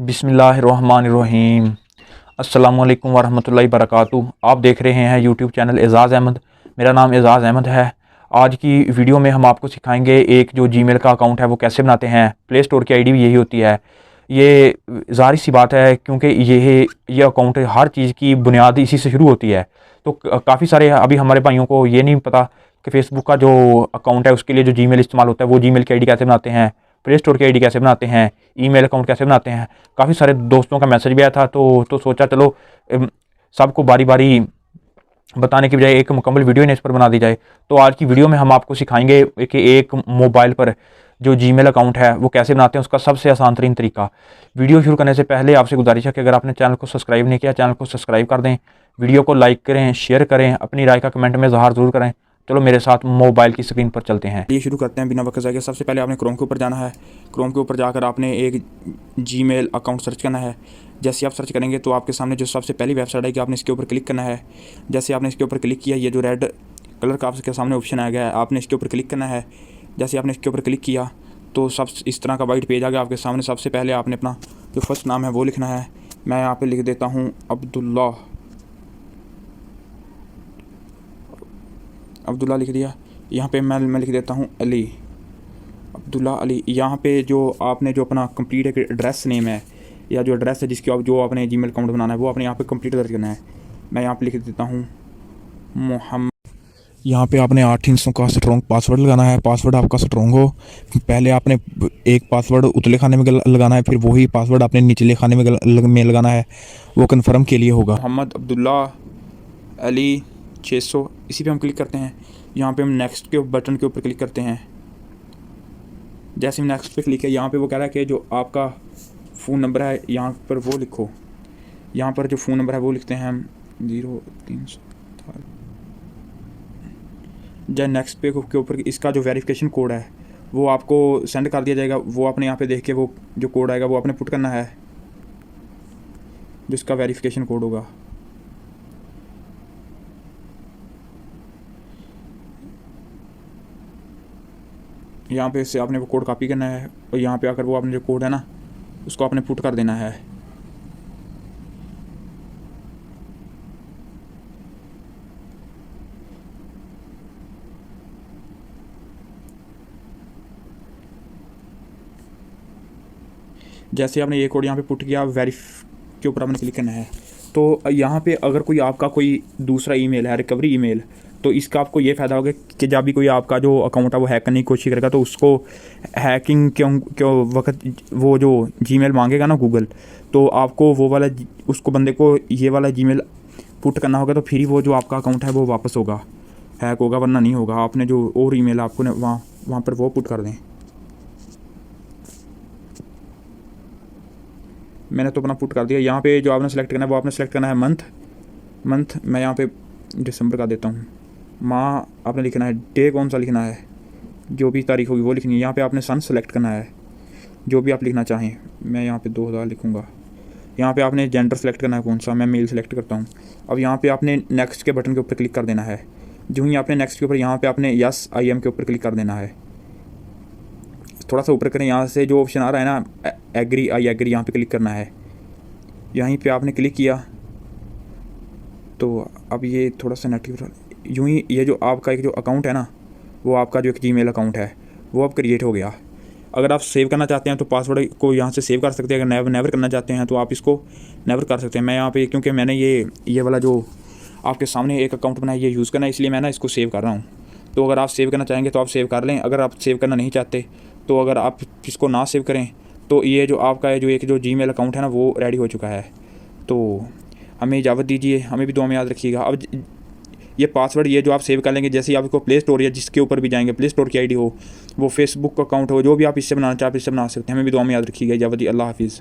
बिस्मिल्लाहिर्रहमानिर्रहीम। अस्सलामुअलैकुम वरहमतुल्लाहि वबरकातुहू। आप देख रहे हैं यूट्यूब चैनल एजाज़ अहमद। मेरा नाम एजाज़ अहमद है। आज की वीडियो में हम आपको सिखाएंगे एक जो जीमेल का अकाउंट है वो कैसे बनाते हैं। प्ले स्टोर की आईडी भी यही होती है। ये ज़ाहिर सी बात है क्योंकि ये अकाउंट हर चीज़ की बुनियाद इसी से शुरू होती है। तो काफ़ी सारे अभी हमारे भाइयों को ये नहीं पता कि फ़ेसबुक का जो अकाउंट है उसके लिए जो जीमेल इस्तेमाल होता है वो जीमेल की आईडी कैसे बनाते हैं, प्ले स्टोर की आईडी कैसे बनाते हैं, ईमेल अकाउंट कैसे बनाते हैं। काफ़ी सारे दोस्तों का मैसेज भी आया था तो सोचा चलो सबको बारी बारी बताने की बजाय एक मुकम्मल वीडियो ने इस पर बना दी जाए। तो आज की वीडियो में हम आपको सिखाएंगे कि एक मोबाइल पर जो जीमेल अकाउंट है वो कैसे बनाते हैं, उसका सबसे आसान तरीन तरीका। वीडियो शुरू करने से पहले आपसे गुजारिश है कि अगर आपने चैनल को सब्सक्राइब नहीं किया, चैनल को सब्सक्राइब कर दें, वीडियो को लाइक करें, शेयर करें, अपनी राय का कमेंट में इज़हार ज़रूर करें। चलो मेरे साथ मोबाइल की स्क्रीन पर चलते हैं। ये शुरू करते हैं बिना वक्त ज़ाये। सबसे पहले आपने क्रोम के ऊपर जाना है। क्रोम के ऊपर जाकर आपने एक जीमेल अकाउंट सर्च करना है। जैसे आप सर्च करेंगे तो आपके सामने जो सबसे पहली वेबसाइट है कि आपने इसके ऊपर क्लिक करना है। जैसे आपने इसके ऊपर क्लिक किया, ये जो रेड कलर का आपके सामने ऑप्शन आ गया है, आपने इसके ऊपर क्लिक करना है। जैसे आपने इसके ऊपर क्लिक किया तो सब इस तरह का वाइट पेज आ गया आपके सामने। सबसे पहले आपने अपना जो फर्स्ट नाम है वो लिखना है। मैं यहाँ पर लिख देता हूँ अब्दुल्ला लिख दिया। यहाँ पे मैं लिख देता हूँ अली, अब्दुल्ला अली। यहाँ पे जो आपने जो अपना कंप्लीट एक एड्रेस नेम है या जो एड्रेस है जिसकी आप जो आपने जीमेल अकाउंट बनाना है वो आपने यहाँ पे कंप्लीट दर्ज करना है। मैं यहाँ पे लिख देता हूँ मोहम्मद। यहाँ पे आपने 8 हिस्सों का स्ट्रॉन्ग पासवर्ड लगाना है। पासवर्ड आपका स्ट्रॉन्ग हो। पहले आपने एक पासवर्ड उतले खाने में लगाना है, फिर वही पासवर्ड आपने निचले खाने में लगाना है, वो कन्फर्म के लिए होगा। मोहम्मद अब्दुल्ला अली 600, इसी पे हम क्लिक करते हैं। यहाँ पे हम नेक्स्ट के बटन के ऊपर क्लिक करते हैं। जैसे हम नेक्स्ट पे क्लिक है, यहाँ पे वो कह रहा है कि जो आपका फ़ोन नंबर है यहाँ पर वो लिखो। यहाँ पर जो फ़ोन नंबर है वो लिखते हैं हम 0300। जब नेक्स्ट पे के ऊपर इसका जो वेरिफिकेशन कोड है वो आपको सेंड कर दिया जाएगा। वो आपने यहाँ पे देख के वो जो कोड आएगा वो आपने पुट करना है, जिसका वेरिफिकेशन कोड होगा। यहाँ पे से आपने वो कोड कॉपी करना है और यहाँ पे आकर वो आपने जो कोड है ना उसको आपने पुट कर देना है। जैसे आपने ये कोड यहाँ पे पुट किया, वेरीफ के ऊपर आपने क्लिक करना है। तो यहाँ पे अगर कोई आपका कोई दूसरा ईमेल है, रिकवरी ईमेल, तो इसका आपको ये फ़ायदा होगा कि जब भी कोई आपका जो अकाउंट है वो हैक करने की कोशिश करेगा तो उसको हैकिंग क्यों वक्त वो जो जीमेल मांगेगा ना गूगल, तो आपको वो वाला उसको बंदे को ये वाला जीमेल पुट करना होगा, तो फिर ही वो जो आपका अकाउंट है वो वापस होगा, हैक होगा, वरना नहीं होगा। आपने जो और ईमेल आपको वहाँ पर वो पुट कर दें। मैंने तो अपना पुट कर दिया। यहाँ पे जो आपने सेलेक्ट करना है वो आपने सेलेक्ट करना है मंथ। मैं यहाँ पे दिसंबर का देता हूँ। माह आपने लिखना है, डे कौन सा लिखना है, जो भी तारीख होगी वो लिखनी है। यहाँ पे आपने सन सेलेक्ट करना है, जो भी आप लिखना चाहें। मैं यहाँ पे 2000 लिखूँगा। यहाँ पे आपने जेंडर सेलेक्ट करना है कौन सा, मैं मेल सेलेक्ट करता हूँ। अब यहाँ पे आपने नेक्स्ट के बटन के ऊपर क्लिक कर देना है। जो ही आपने नेक्स्ट के ऊपर यहाँ पे आपने यस आई एम के ऊपर क्लिक कर देना है। थोड़ा सा ऊपर करें, यहाँ से जो ऑप्शन आ रहा है ना एग्री आई एग्री, यहाँ पे क्लिक करना है। यहीं पे आपने क्लिक किया तो अब ये थोड़ा सा नेटिव यूँ ही ये जो आपका एक जो अकाउंट है ना वो आपका जो एक जीमेल अकाउंट है वो अब क्रिएट हो गया। अगर आप सेव करना चाहते हैं तो पासवर्ड को यहाँ से सेव कर सकते हैं। अगर नेवर करना चाहते हैं तो आप इसको नेवर कर सकते हैं। मैं यहाँ पे क्योंकि मैंने ये वाला जो आपके सामने एक अकाउंट बनाया ये यूज़ करना है, इसलिए मैं ना इसको सेव कर रहा हूँ। तो अगर आप सेव करना चाहेंगे तो आप सेव कर लें। अगर आप सेव करना नहीं चाहते तो अगर आप इसको ना सेव करें तो ये जो आपका जो एक जो जीमेल अकाउंट है ना वो रेडी हो चुका है। तो हमें इजाज़त दीजिए, हमें भी दुआ में याद रखिएगा। अब ये पासवर्ड ये जो आप सेव कर लेंगे, जैसे ही आपको प्ले स्टोर या जिसके ऊपर भी जाएंगे, प्ले स्टोर की आईडी हो, वो फेसबुक अकाउंट हो, जो भी आप इससे बनाना चाहें आप इससे बना सकते हैं। हमें भी दुआ में याद रखिएगा। इजाज़त दी, अल्लाह हाफिज़।